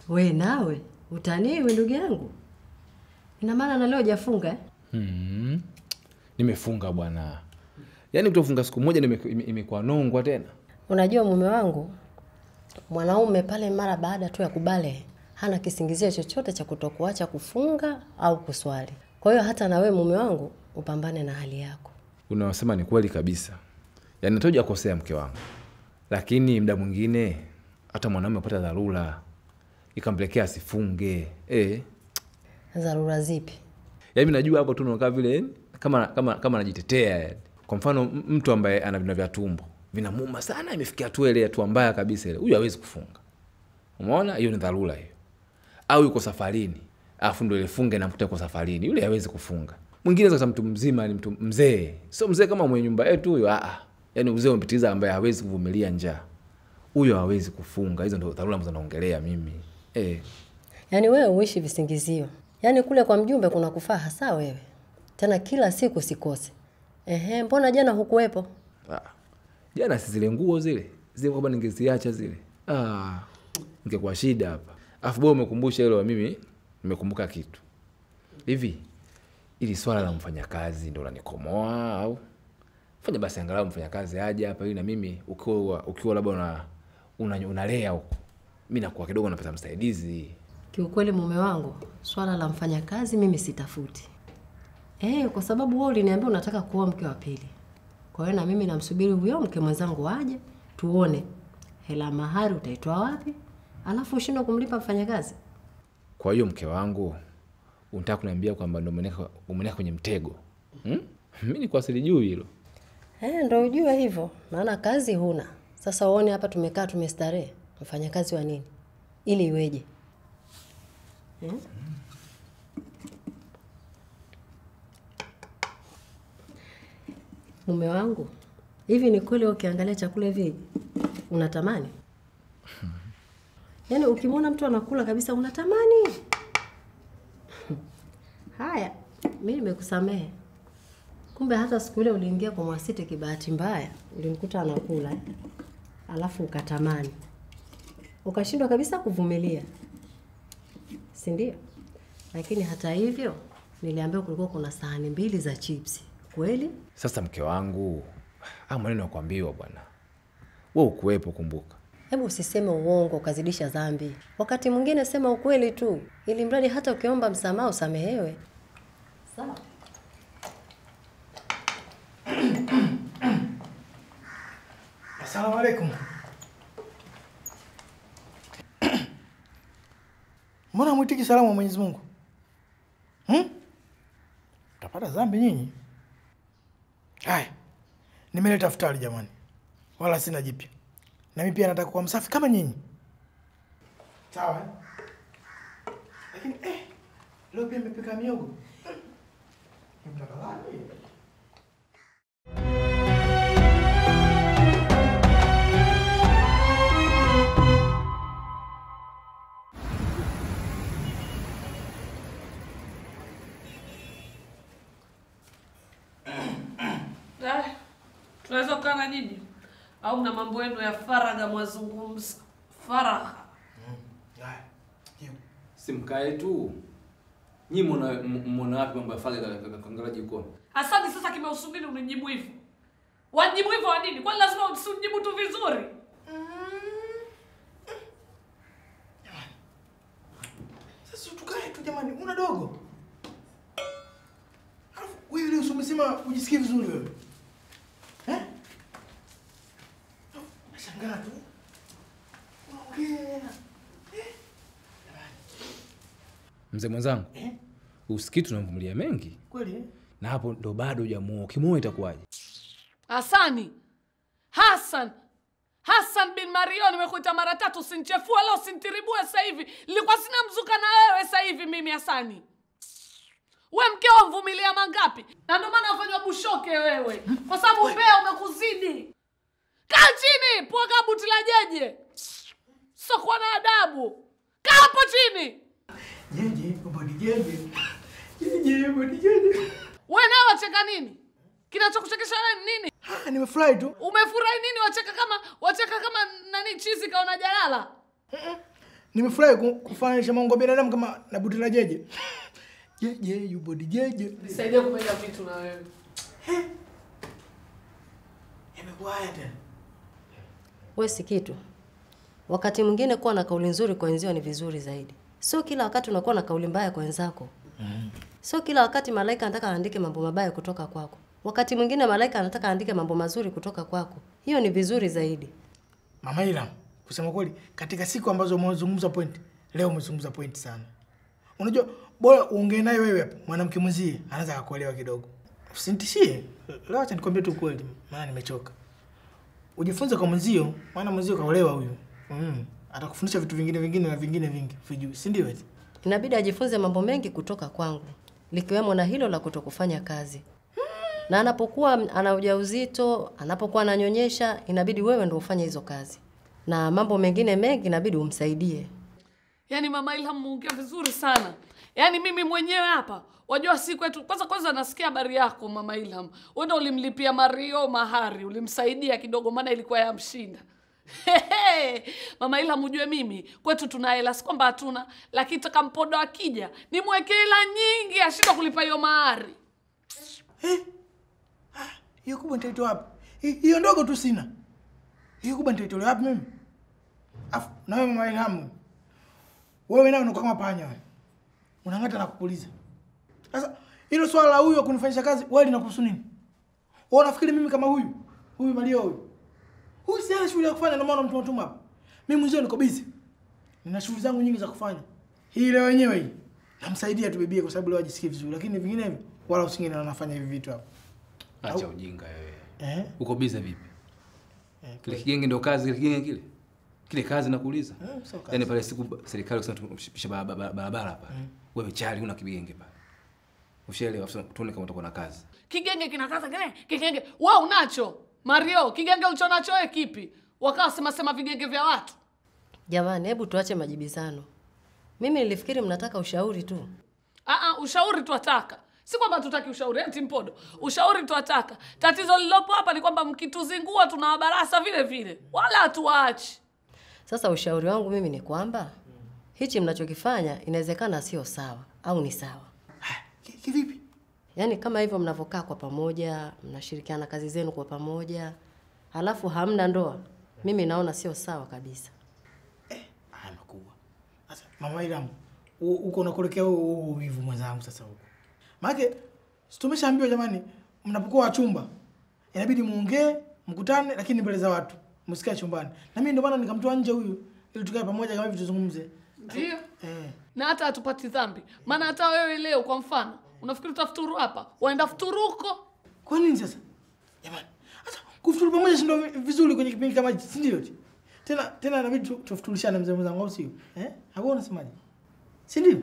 We nawe, utaniwe ndugu yangu. Ina maana na leo hujafunga? Nimefunga bwana. Yaani kutofunga siku moja imekuwa nongwa tena. Unajua mume wangu, mwanaume pale mara baada tu ya kubale, hana kisingizio chochote cha kutokuacha kufunga au kuswali. Kwa hiyo hata na wewe mume wangu upambane na hali yako. Unasema ni kweli kabisa. Yaani natoja kukosea mke wangu. Lakini muda mwingine hata mwanaume apata dharura ikampelekea asifunge. Dharura zipi? Yaani najua hapo tu unakaa vile kama anajitetea yani. Kwa mfano mtu ambaye ana vina vya tumbo vinamuuma sana, imefikia tu ile hatua mbaya kabisa ile. Huyu hawezi kufunga. Umeona? Hiyo ni dharura hiyo. Au yuko safarini, afu ndio ile funge na mkuta yuko safarini. Yule hawezi kufunga. Mwingine sasa mtu mzima ni mtu mzee. Sio mzee kama mwenye nyumba yetu huyo, Yaani mzee mpitiza ambaye hawezi kuvumilia njaa. Huyo hawezi kufunga. Hizo ndio dharura ambazo naongelea mimi. Yaani wewe uishi visingizio. Yaani kule kwa mjumbe kuna kufaa hasa wewe. Tena kila siku sikose. Mbona jana hukuwepo? Jana si zile nguo zile. Zile kwamba ningeziacha zile. Ingekuwa shida hapa. Afu bora umekumbusha hilo mimi nimekumbuka kitu. Hivi ili swala la mfanyakazi ndio lanikomoa au fanya basi angalau mfanyakazi aje hapa ili na mimi ukiwa labda unalea huko. Mimi nakuwa kidogo napata msaidizi. Kiukweli mume wangu, swala la mfanyakazi mimi sitafuti. Kwa sababu wewe uliniambia unataka kuoa mke wa pili. Kwa hiyo na mimi namsubiri huyo mke mwenzangu aje, tuone hela mahari utaitoa wapi, alafu ushindwe kumlipa mfanyakazi. Kwa hiyo mke wangu, unataka kuniambia kwamba ndio umeneka kwenye mtego? Mimi niko silijui hilo. Ndio ujue hivyo, maana kazi huna. Sasa uone hapa tumekaa tumestarehe, mfanyakazi wa nini? Ili iweje? Mume wangu, hivi ni kweli ukiangalia chakula hivi unatamani? Yaani ukimwona mtu anakula kabisa unatamani? Haya, mimi nimekusamehe. Kumbe hata siku ile uliingia kwa Mwasiti kibahati mbaya, ulimkuta anakula. Alafu ukatamani. Ukashindwa kabisa kuvumilia. Si ndio? Lakini hata hivyo niliambiwa kulikuwa kuna sahani 2 za chipsi. Kweli? Sasa mke wangu, maneno yakuambiwa bwana. Wewe ukuwepo kumbuka. Hebu usiseme uongo ukazidisha dhambi. Wakati mwingine sema ukweli tu, ili mradi hata ukiomba msamaha usamehewe. Sawa? Asalamu alaykum. Mbona mwitiki salamu wa Mwenyezi Mungu? Utapata dhambi nyinyi. Haya. Nimeleta futari jamani. Wala sina jipya. Na mimi pia nataka kuwa msafi kama nyinyi. Sawa? Lakini leo pia nimepika miogo. Mtaka wapi? Tunaweza kukaa na nyinyi? Au mna mambo yenu ya faragha mwazungumza? Faragha. Simkae tu. Nyinyi mna wapi mambo ya faragha kaangalia jikoni? Hasani sasa kimeusubiri unijibu hivyo. Wajibu hivyo wa nini? Kwani lazima usijibu tu vizuri? Sasa tukae tu jamani, una dogo. Alafu wewe leo umesema ujisikii vizuri wewe. Nashangaa tu. Unaongea. Mzee mwenzangu. Usikii tunamvumilia mengi. Kweli? Na hapo ndo bado hujamuoa. Kimoyo itakuwaje? Hassan bin Mario, nimekuita mara 3 usinichefua leo usintiribue sasa hivi. Nilikuwa sina mzuka na wewe sasa hivi mimi Hassani. Wewe mkeo mvumilia mangapi? Na ndio maana ufanywa bushoke wewe. Kwa sababu mbea umekuzidi. Kaa chini, poka buti la jeje. Sio kuwa na adabu. Kaa hapo chini. Jeje, bodi jeje. Jeje, bodi jeje. Wewe nao wacheka nini? Kinachokuchekesha wewe nini? Nimefurahi tu. Umefurahi nini? Wacheka kama nani chizi kaona jalala? Nimefurahi kufanisha Mungu binadamu kama na buti la jeje. Jeje, you body jeje. Nisaidie kupenda vitu na wewe. Imekuwa haya tena. Wewe si kitu. Wakati mwingine kuwa na kauli nzuri kwa wenzio ni vizuri zaidi. Sio kila wakati unakuwa na kauli mbaya kwa wenzako. Sio kila wakati malaika anataka aandike mambo mabaya kutoka kwako. Wakati mwingine malaika anataka aandike mambo mazuri kutoka kwako. Hiyo ni vizuri zaidi. Mama Ila, kusema kweli, katika siku ambazo umezungumza point, leo umezungumza point sana. Unajua bora uongee naye wewe hapa, mwanamke mwenzie anaweza kukuelewa kidogo. Usinitishie. Leo acha nikwambie tu kweli, maana nimechoka. Ujifunze kwa mwenzio, maana mwenzio kaolewa huyo. Atakufundisha vitu vingine na vingine vingi, vijui, si ndio eti? Inabidi ajifunze mambo mengi kutoka kwangu, likiwemo na hilo la kutokufanya kazi. Na anapokuwa ana ujauzito, anapokuwa ananyonyesha, inabidi wewe ndio ufanye hizo kazi. Na mambo mengine mengi inabidi umsaidie. Yaani Mama Ilham muongea vizuri sana. Yaani mimi mwenyewe hapa, wajua siku yetu kwanza nasikia habari yako Mama Ilham. Wewe ndio ulimlipia Mario mahari, ulimsaidia kidogo maana ilikuwa yamshinda. Mama Ilham ujue mimi kwetu tuna hela, si kwamba hatuna, lakini takampodo akija nimwekee hela nyingi ashindwa kulipa hiyo mahari. Hiyo kubwa nitaitoa wapi? Hiyo ndogo tu sina. Hiyo kubwa nitaitoa wapi mimi? Afu na wewe Mama Ilham. Wewe nao unakuwa kama panya wewe. Unang'ata na kupuliza. Sasa hilo swala la huyo kunifanyisha kazi wewe linakuhusu nini? Wewe unafikiri mimi kama huyu Mario huyu? Huyu si ana shughuli ya kufanya na maana mtu hapa. Mimi mwenyewe niko busy. Nina shughuli zangu nyingi za kufanya. Hii leo wenyewe hii. Namsaidia tu bibie kwa sababu leo ajisikii vizuri, lakini vinginevyo wala usingine anafanya hivi vitu hapa. Acha ujinga wewe. Uko busy vipi? Kile kigenge ndio kazi, kile kigenge kile. Kile kazi nakuuliza. Yaani pale siku serikali kusema tupisha barabara hapa. Wewe chali una kigenge pale. Ushaelewa tuone kama utakuwa na kazi. Kigenge kina kazi gani? Kigenge wewe unacho. Mario, kigenge ulichonacho wewe kipi? Wakao sema vigenge vya watu. Jamani, hebu tuache majibizano. Mimi nilifikiri mnataka ushauri tu. Ushauri tuataka. Si kwamba tutaki ushauri, eti mpodo. Ushauri tuataka. Tatizo lilopo hapa ni kwamba mkituzingua tunawabarasa vile vile. Wala hatuachi. Sasa ushauri wangu mimi ni kwamba hichi mnachokifanya inawezekana sio sawa au ni sawa. Kivipi? Yaani kama hivyo mnavokaa kwa pamoja, mnashirikiana kazi zenu kwa pamoja, halafu hamna ndoa. Mimi naona sio sawa kabisa. Haya makubwa. Sasa Mama Ilham, uko unakolekea hivi mwenzangu sasa huko. Maana tumeshaambiwa jamani, mnapokuwa wachumba inabidi muongee, mkutane lakini mbele za watu. Msikae chumbani. Na mimi ndio maana nikamtoa nje huyu ili tukae pamoja kama hivi tuzungumze. Ndio. Na hata hatupati dhambi. Maana hata wewe leo kwa mfano, unafikiri utafuturu hapa? Waenda futuru huko. Kwa nini sasa? Jamani. Sasa kufuturu pamoja si ndio vizuri kwenye kipindi kama hichi, si ndio? Tena inabidi tufutulishane mzee mwenzangu au sio? Hapo unasemaje? Si ndio?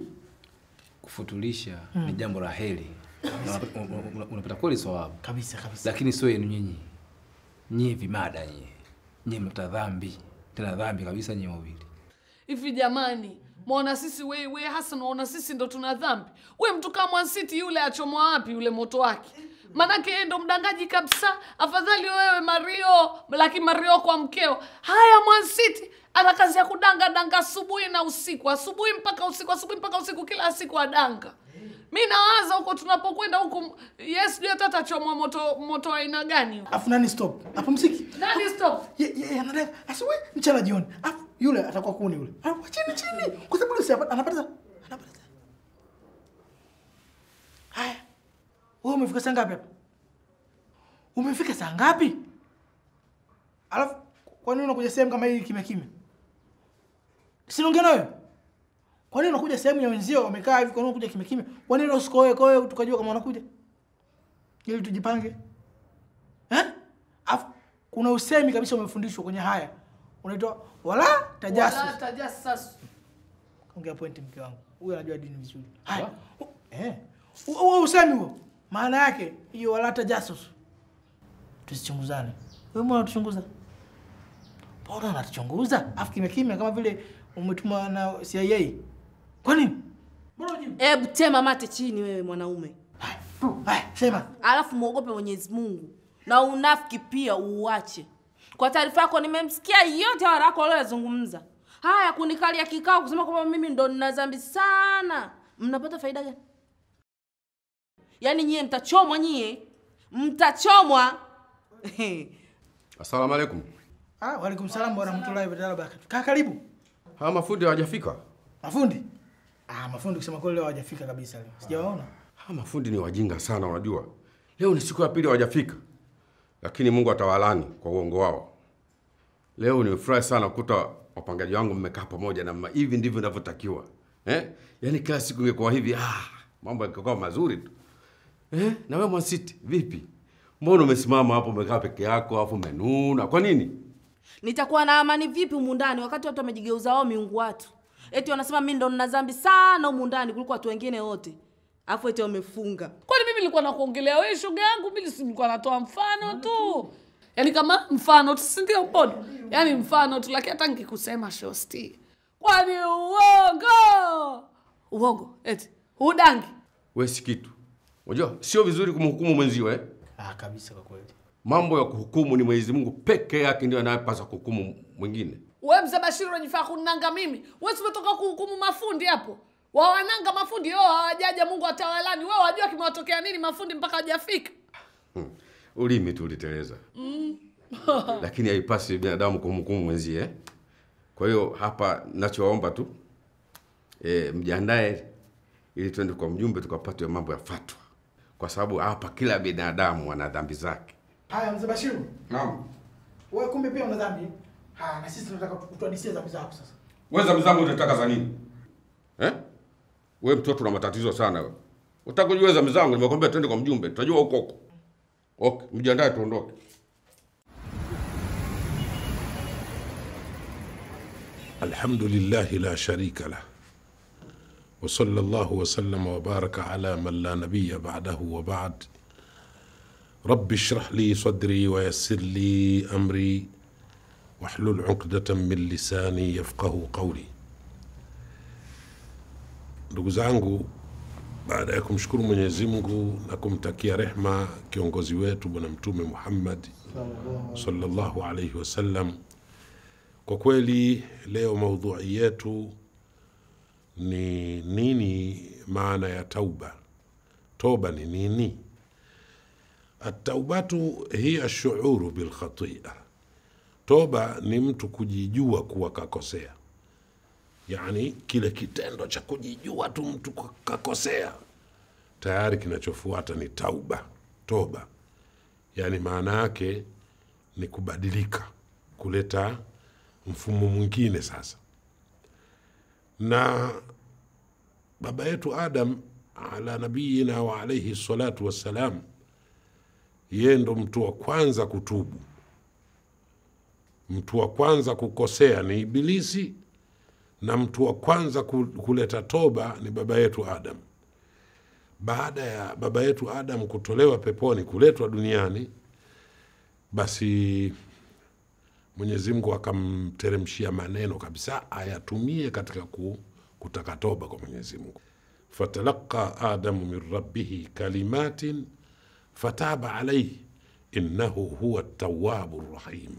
Kufutulisha ni jambo la heri. Unapata kweli sawabu. Kabisa. Lakini sio yenu nyinyi. Nyinyi vimada nyinyi. Nyinyi mta dhambi. Tena dhambi kabisa nyinyi wawili. Hivi jamani, muona sisi wewe Hassan unaona sisi ndo tuna dhambi. Wewe mtu kama Mwansiti yule achomwa wapi yule moto wake? Manake yeye ndo mdangaji kabisa. Afadhali wewe Mario, lakini Mario kwa mkeo. Haya Mwansiti ana kazi ya kudanga asubuhi na usiku. Asubuhi mpaka usiku kila siku adanga. Mimi nawaza huko tunapokwenda huko yes ndio hata chomwa moto aina gani huko. Afu nani stop? Hapo msiki. Nani stop? Anadai asubuhi mchana jioni. Afu yule atakuwa kuni yule. Afu chini. Kwa sababu yule anapata. Haya. Wewe umefika saa ngapi hapa? Umefika saa ngapi? Alafu kwa nini unakuja sehemu kama hii kimya? Sinaongea nawe. Kwa nini unakuja sehemu ya wenzio wamekaa hivi, kwa nini unakuja kimya? Kwa nini usikoe tukajua kama unakuja? Ili tujipange. Afu kuna usemi kabisa umefundishwa kwenye haya. Unaitwa wala tajasus. Wala tajasus. Ongea point mke wangu. Huyu anajua dini vizuri. Haya. Huo usemi huo. Maana yake hiyo wala tajasus. Tusichunguzane. Wewe mbona unatuchunguza? Mbona unatuchunguza? Afu kimya kama vile umetuma na CIA. Kwa nini? Mbona jibu? Hebu tema mate chini wewe mwanaume. Haya, sema. Alafu muogope Mwenyezi Mungu. Na unafiki pia uuache. Kwa taarifa yako nimemsikia yote haraka wale wazungumza. Haya, kunikalia kikao kusema kwamba mimi ndo nina dhambi sana. Mnapata faida gani? Yaani nyie mtachomwa nyie. Mtachomwa. Asalamu alaykum. Wa alaikum salaam wa rahmatullahi wa barakatuh. Kaa karibu. Hawa mafundi hawajafika? Mafundi? Mafundi kusema kweli leo hawajafika kabisa leo. Sijawaona. Hawa mafundi ni wajinga sana unajua. Leo ni siku ya pili hawajafika. Lakini Mungu atawalani kwa uongo wao. Leo nimefurahi sana kukuta wapangaji wangu mmekaa pamoja na hivi ndivyo ninavyotakiwa. Yaani kila siku ingekuwa hivi, mambo yangekuwa mazuri tu. Na wewe Mwansiti, vipi? Mbona umesimama hapo umekaa peke yako afu umenuna? Kwa nini? Nitakuwa na amani vipi humu ndani wakati watu wamejigeuza wao miungu watu? Eti wanasema mimi ndo nina dhambi sana humu ndani kuliko watu wengine wote. Afu eti wamefunga. Kwani mimi nilikuwa nakuongelea wewe shoga yangu, mimi nilikuwa natoa mfano tu. Yaani kama mfano tu, si ndio Podo? Yaani mfano tu, lakini hata nikikusema shosti. Kwani uongo? Uongo eti udangi. Wewe si kitu. Unajua sio vizuri kumhukumu mwenzio Kabisa kwa kweli. Mambo ya kuhukumu ni Mwenyezi Mungu peke yake ndio anayepaswa kuhukumu mwingine. Wewe mzee Bashiru unajifaa kunanga mimi. Wewe umetoka kuhukumu mafundi hapo. Wawananga mafundi hawajaja, Mungu atawalani. Wewe wajua kimewatokea nini mafundi mpaka hajafika? Ulimi tu uliteleza. Lakini haipasi binadamu kumhukumu mwenzie. Kwa hiyo hapa ninachoomba tu mjiandae ili twende kwa mjumbe tukapate mambo ya fatwa. Kwa sababu hapa kila binadamu ana dhambi zake. Haya mzee Bashiru. Naam. Wewe kumbe pia una dhambi? Na sisi tunataka kutuhadithia dhambi zako sasa. Wewe dhambi zangu unataka za nini? Wewe mtoto una matatizo sana wewe. Unataka kujua dhambi zangu, nimekwambia twende kwa mjumbe, tutajua huko huko. Okay, mjiandae tuondoke. Alhamdulillah la sharika lah. Wa sallallahu wa sallam wa baraka ala man la nabiyya ba'dahu wa ba'd. Rabbi ishrah li sadri wa yassir li amri wahlul 'uqdatan min lisani yafqahu qawli. Ndugu zangu, baada ya kumshukuru Mwenyezi Mungu na kumtakia rehma kiongozi wetu Bwana Mtume Muhammad sallallahu alayhi wasallam, kwa kweli leo maudhui yetu ni nini maana ya tauba. Toba ni nini? At-taubatu hiya ash-shu'uru bil khati'a. Toba ni mtu kujijua kuwa kakosea. Yani kile kitendo cha kujijua tu mtu kakosea, tayari kinachofuata ni tauba, toba. Yani maana yake ni kubadilika, kuleta mfumo mwingine sasa. Na baba yetu Adam ala nabiyina wa alayhi salatu wassalam, yeye ndo mtu wa kwanza kutubu. Mtu wa kwanza kukosea ni Ibilisi, na mtu wa kwanza kuleta toba ni baba yetu Adam. Baada ya baba yetu Adam kutolewa peponi kuletwa duniani, basi Mwenyezi Mungu akamteremshia maneno kabisa ayatumie katika kutaka toba kwa Mwenyezi Mungu. Fatalaqa Adamu min rabbihi kalimatin fataba alayhi innahu huwa at-tawwabur rahim.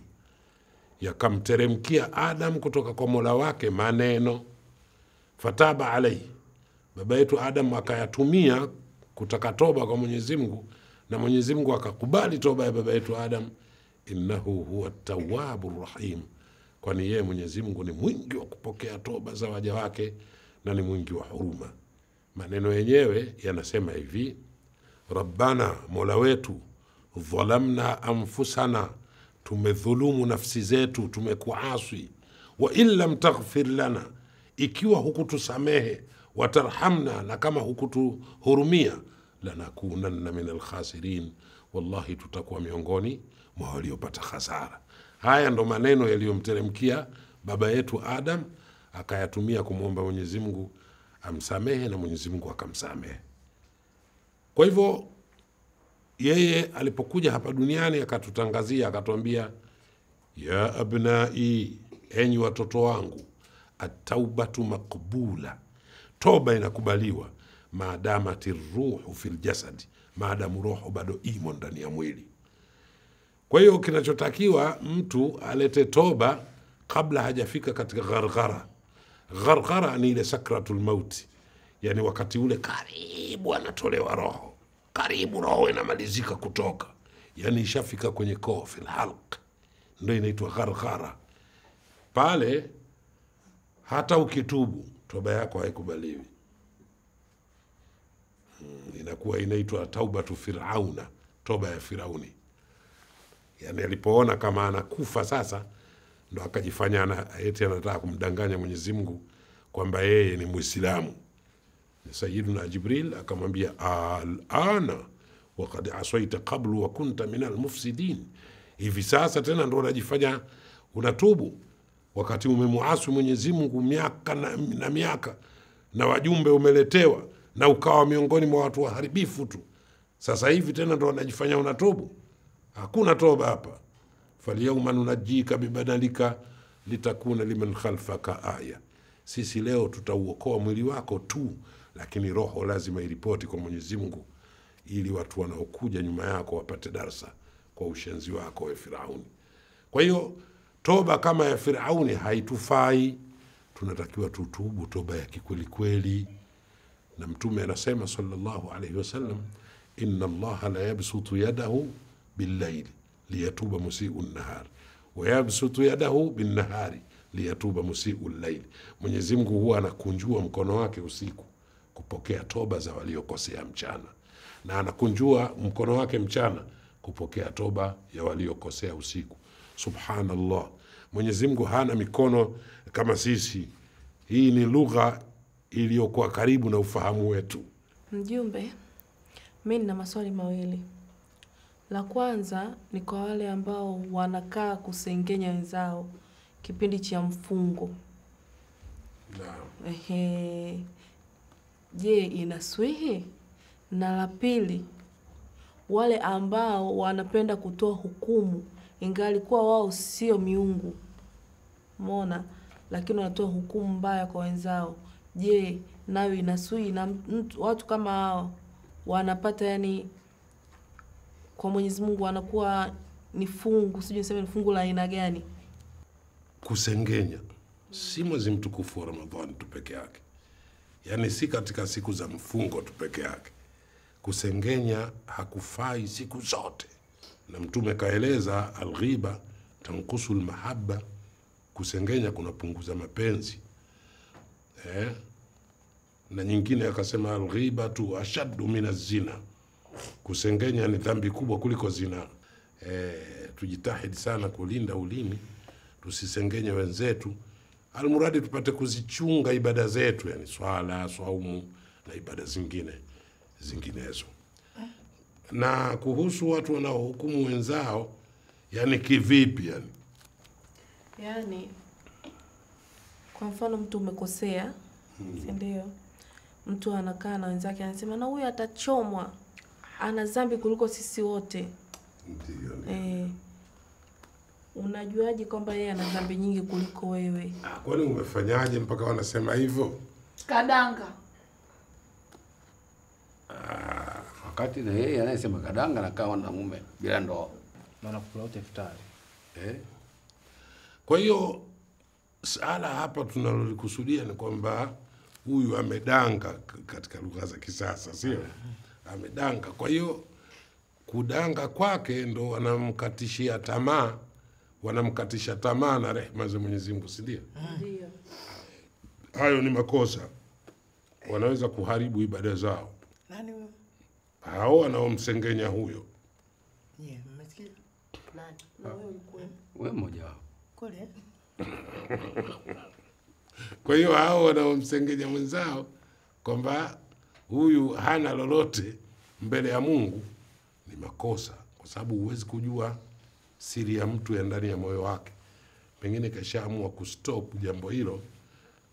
Yakamteremkia Adam kutoka kwa Mola wake maneno, fataba alayhi. Baba yetu Adam akayatumia kutaka toba kwa Mwenyezi Mungu, na Mwenyezi Mungu akakubali toba ya baba yetu Adam, innahu huwa at-tawwabur rahim, kwani yeye Mwenyezi Mungu ni mwingi wa kupokea toba za waja wake na ni mwingi wa huruma. Maneno yenyewe yanasema hivi: Rabbana, Mola wetu, dhalamna anfusana, tumedhulumu nafsi zetu, tumekuasi, wa illam taghfir lana, ikiwa hukutusamehe, watarhamna, na kama hukutuhurumia, lanakunanna min alkhasirin, wallahi tutakuwa miongoni mwa waliopata hasara. Haya ndo maneno yaliyomteremkia baba yetu Adam, akayatumia kumwomba Mwenyezi Mungu amsamehe, na Mwenyezi Mungu akamsamehe. Kwa hivyo yeye alipokuja hapa duniani akatutangazia, akatuambia, ya abnai, enyi watoto wangu, at-taubatu maqbula, toba inakubaliwa, maadamati ruhu fil jasadi, maadamu roho bado imo ndani ya mwili. Kwa hiyo kinachotakiwa mtu alete toba kabla hajafika katika gharghara. Gharghara ni ile sakratul mauti, yani wakati ule karibu anatolewa roho, karibu roho inamalizika kutoka, yani ishafika kwenye koo, fil halq, ndio inaitwa gharghara. Pale hata ukitubu toba yako haikubaliwi, inakuwa inaitwa taubatu Firauna, toba ya Firauni. Yani alipoona kama anakufa sasa, ndo akajifanya eti anataka kumdanganya Mwenyezi Mungu kwamba yeye ni Muislamu. Sayyiduna Jibril akamwambia, al-ana waqad asaita qablu wa kunta min al-mufsidin, hivi sasa tena ndo unajifanya unatubu wakati umemuasi Mwenyezi Mungu miaka na miaka, na wajumbe umeletewa na ukawa miongoni mwa watu waharibifu tu. Sasa hivi tena ndo unajifanya unatubu? Hakuna toba hapa. Falyawma nunajjika bibadalika litakuna liman khalfaka aya. Sisi leo tutauokoa mwili wako tu, lakini roho lazima iripoti kwa Mwenyezi Mungu, ili watu wanaokuja nyuma yako wapate darsa kwa ushenzi wako wa Firauni. Kwa hiyo toba kama ya Firauni haitufai, tunatakiwa tutubu toba ya kikweli kweli. Na Mtume anasema sallallahu alayhi wasallam, inna Allaha la yabsutu yadahu bil-layl liyatuba musii'u an-nahar wa yabsutu yadahu bin-nahari liyatuba musii'u al-layl. Mwenyezi Mungu huwa anakunjua mkono wake usiku kupokea toba za waliokosea mchana, na anakunjua mkono wake mchana kupokea toba ya waliokosea usiku. Subhanallah, Mwenyezi Mungu hana mikono kama sisi. Hii ni lugha iliyokuwa karibu na ufahamu wetu. Mjumbe, mimi nina maswali mawili. La kwanza ni kwa wale ambao wanakaa kusengenya wenzao kipindi cha mfungo. Naam. Je, inaswihi? Na la pili, wale ambao wanapenda kutoa hukumu ingali kuwa wao sio miungu, umeona, lakini wanatoa hukumu mbaya kwa wenzao. Je, nayo inaswihi? Na watu kama hao wanapata, yani kwa Mwenyezi Mungu wanakuwa ni fungu, sijui niseme ni fungu la aina gani? Kusengenya si mwezi mtukufu wa Ramadhani tu peke yake, yani si katika siku za mfungo tu peke yake. Kusengenya hakufai siku zote, na Mtume kaeleza, alghiba tankusu almahabba, kusengenya kunapunguza mapenzi. Na nyingine akasema, alghiba tu ashaddu min az-zina, kusengenya ni dhambi kubwa kuliko zina. Tujitahidi sana kulinda ulimi, tusisengenye wenzetu, almuradi tupate kuzichunga ibada zetu, yani swala, swaumu na ibada zinginezo. Na kuhusu watu wanaohukumu wenzao, yani kivipi yani? Yani kwa mfano mtu umekosea, si ndio? Mtu anakaa na wenzake anasema na huyu atachomwa, ana dhambi kuliko sisi wote. Ndio. Unajuaje kwamba yeye ana dhambi nyingi kuliko wewe? Kwani umefanyaje mpaka wanasema hivyo? Kadanga. Wakati na yeye anayesema kadanga na kawa na mume bila ndoa. Na nakula wote iftari. Kwa hiyo sala hapa tunalolikusudia ni kwamba huyu amedanga, katika lugha za kisasa, sio? Amedanga. Kwa hiyo kudanga kwake ndo wanamkatishia tamaa, wanamkatisha tamaa na rehema za Mwenyezi Mungu, si ndio? Ndio. Hayo ni makosa, wanaweza kuharibu ibada zao. Nani huyo? Hao wanaomsengenya huyo. Nye, mmesikia? Nani? Na wewe ulikuwa. Wewe mmoja wao. Kweli eh? Kwa hiyo hao wanaomsengenya mwenzao kwamba huyu hana lolote mbele ya Mungu ni makosa, kwa sababu huwezi kujua siri ya mtu ya ndani ya moyo wake. Pengine kashaamua kustop jambo hilo,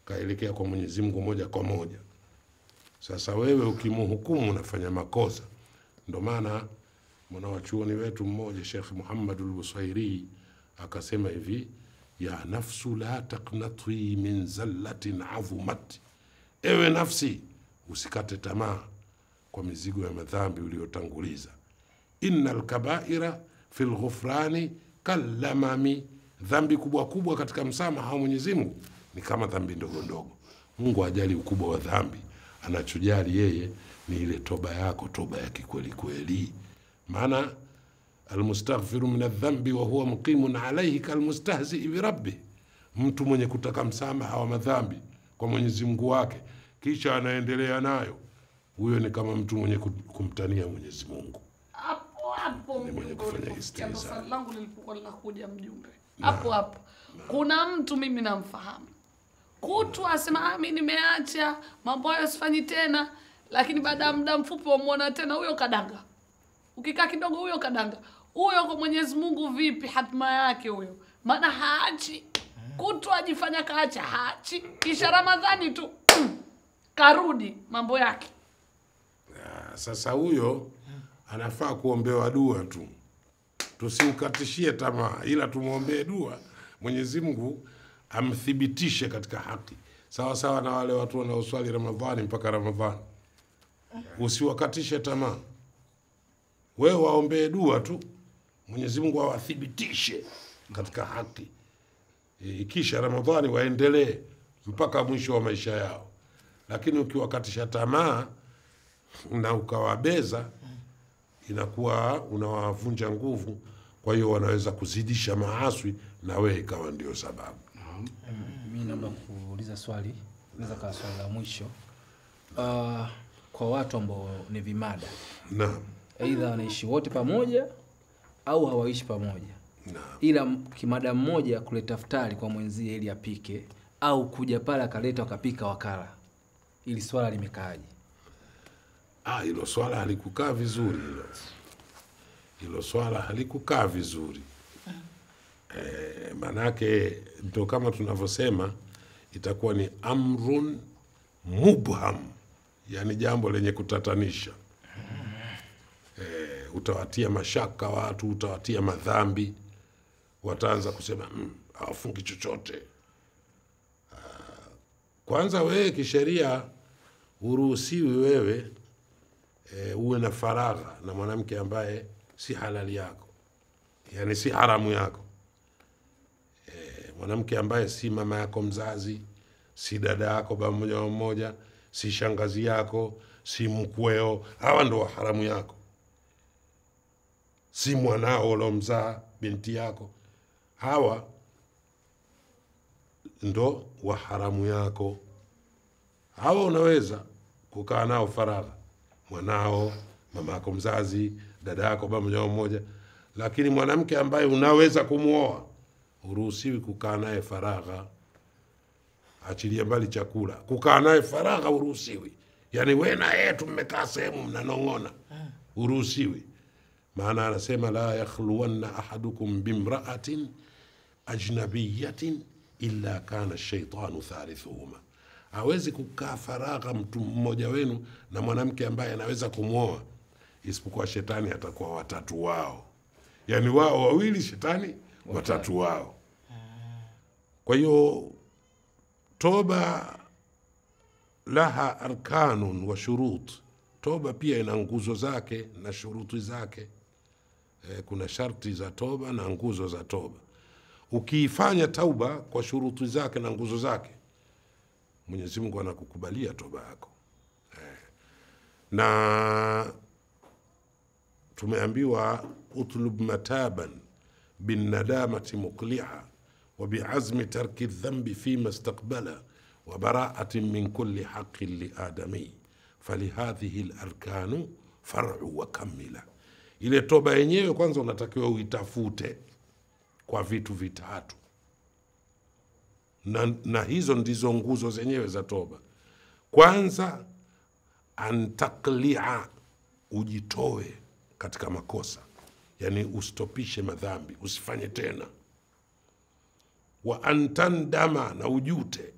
kaelekea kwa Mwenyezi Mungu moja kwa moja. Sasa wewe ukimhukumu unafanya makosa. Ndio maana mwanachuoni wetu mmoja Sheikh Muhammad al-Busairi akasema hivi, ya nafsu la taqnati min zallatin azumat, ewe nafsi usikate tamaa kwa mizigo ya madhambi uliyotanguliza. Innal kabaira fil ghufrani kallamami dhambi kubwa kubwa katika msamaha wa Mwenyezi Mungu ni kama dhambi ndogo ndogo. Mungu hajali ukubwa wa dhambi, anachojali yeye ni ile toba yako, toba ya kikweli kweli. Maana almustaghfiru min adh-dhanbi wa huwa muqimun alayhi kalmustahzi bi rabbih, mtu mwenye kutaka msamaha wa madhambi kwa Mwenyezi Mungu wake kisha anaendelea nayo, huyo ni kama mtu mwenye kumtania Mwenyezi Mungu. Hapo mwenye kufanya istihza. swali langu lilipokuwa linakuja mjumbe. Hapo kuna mtu mimi namfahamu. Kutu asema mimi nimeacha mambo hayo sifanyi tena, lakini baada ya muda mfupi wamuona tena huyo kadanga. Ukikaa kidogo huyo kadanga. Huyo kwa Mwenyezi Mungu vipi hatima yake huyo? Maana haachi. Kutu ajifanya kaacha haachi. Kisha Ramadhani tu karudi mambo yake. Sasa huyo anafaa kuombewa dua tu, tusimkatishie tamaa, ila tumuombee dua Mwenyezi Mungu amthibitishe katika haki, sawa sawa na wale watu wanaoswali Ramadhani mpaka Ramadhani. Usiwakatishe tamaa, wewe waombee dua tu Mwenyezi Mungu awathibitishe katika haki, ikisha Ramadhani waendelee mpaka mwisho wa maisha yao. Lakini ukiwakatisha tamaa na ukawabeza, inakuwa unawavunja nguvu, kwa hiyo wanaweza kuzidisha maaswi na wewe ikawa ndio sababu. Mimi naomba kuuliza swali, naweza kaa swali la mwisho. Kwa watu ambao ni vimada. Naam. Aidha wanaishi wote pamoja au hawaishi pamoja. Naam. Ila kimada mmoja kuleta iftari kwa mwenzie ili apike, au kuja pale akaleta wakapika wakala. Ili swala limekaaje? Hilo swala halikukaa vizuri hilo. Hilo swala halikukaa vizuri. Manake ndio kama tunavyosema, itakuwa ni amrun mubham, yani jambo lenye kutatanisha. Utawatia mashaka watu, utawatia madhambi, wataanza kusema hawafungi chochote. Kwanza wewe kisheria uruhusiwi wewe uwe na faragha na mwanamke ambaye si halali yako, yani si haramu yako. Mwanamke ambaye si mama yako mzazi, si dada yako pamoja mmoja, si shangazi yako, si mkweo, hawa ndo haramu yako. Si mwanao ulomzaa binti yako, hawa ndo wa haramu yako. Hawa unaweza kukaa nao faragha, mwanao, mama yako mzazi, dada yako pamoja mmoja. Lakini mwanamke ambaye unaweza kumuoa, uruhusiwi kukaa naye faragha. Achilia mbali chakula, kukaa naye faragha uruhusiwi. Yani wewe na yeye tumekaa sehemu mnanong'ona, uruhusiwi. Maana anasema la yakhluwanna ahadukum bimra'atin ajnabiyatin illa kana ash-shaytanu thalithuhuma. Hawezi kukaa faragha mtu mmoja wenu na mwanamke ambaye anaweza kumuoa, isipokuwa shetani atakuwa watatu wao. Yani wao wawili, shetani watatu wao. Kwa hiyo toba laha arkanun wa shurut. Toba pia ina nguzo zake na shuruti zake. Kuna sharti za toba na nguzo za toba. Ukiifanya tauba kwa shuruti zake na nguzo zake, Mwenyezi Mungu anakukubalia toba yako. Na tumeambiwa utlub mataban bin nadamati muqli'a wa bi'azmi tarki dhanbi fima istaqbala wa bara'atin min kulli haqqin li adami falihadhihi al-arkanu far'u wa kamila. Ile toba yenyewe kwanza unatakiwa uitafute kwa vitu vitatu, na hizo ndizo nguzo zenyewe za toba. Kwanza, antaklia, ujitoe katika makosa, yani ustopishe madhambi, usifanye tena. Wa antandama, na ujute,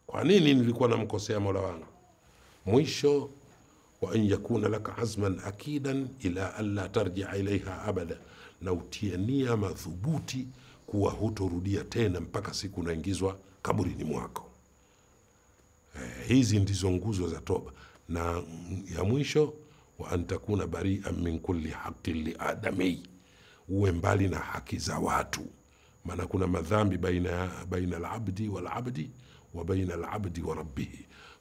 kwa nini nilikuwa namkosea Mola wangu. Mwisho, wa an yakuna laka azman akidan ila alla tarji'a ilaiha abada, na utie nia madhubuti kuwa hutorudia tena mpaka siku unaingizwa kaburini mwako. Hizi ndizo nguzo za toba. Na ya mwisho, wa antakuna bari'an min kulli haqqin li adami, uwe mbali na haki za watu, maana kuna madhambi baina al-abdi wal-abdi wa baina al-abdi wa rabbih.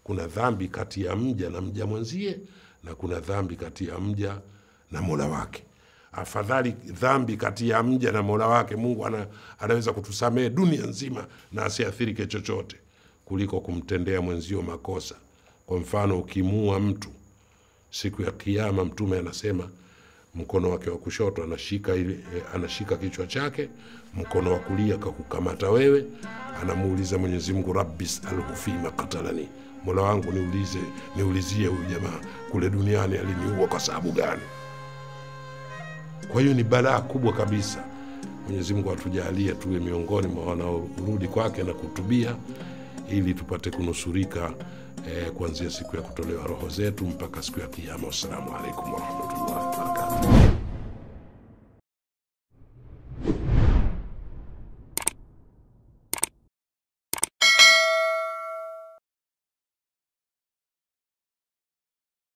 Kuna dhambi kati ya mja na mja mwenzie, na kuna dhambi kati ya mja na Mola wake. Afadhali dhambi kati ya mja na Mola wake, Mungu anaweza kutusamehe dunia nzima na asiathirike chochote, kuliko kumtendea mwenzio makosa. Kwa mfano, ukimua mtu siku ya Kiyama, Mtume anasema mkono wake wa kushoto anashika kichwa chake, mkono wa kulia kakukamata wewe, anamuuliza Mwenyezi Mungu, Rabbi salhu fima qatalani, Mola wangu niulizie huyu jamaa kule duniani aliniua kwa sababu gani? Kwa hiyo ni balaa kubwa kabisa. Mwenyezi Mungu atujalie tuwe miongoni mwa wanaorudi kwake na kutubia, ili tupate kunusurika kuanzia siku ya kutolewa roho zetu mpaka siku ya Kiyama. Assalamu alaikum warahmatullahi wabarakatuh.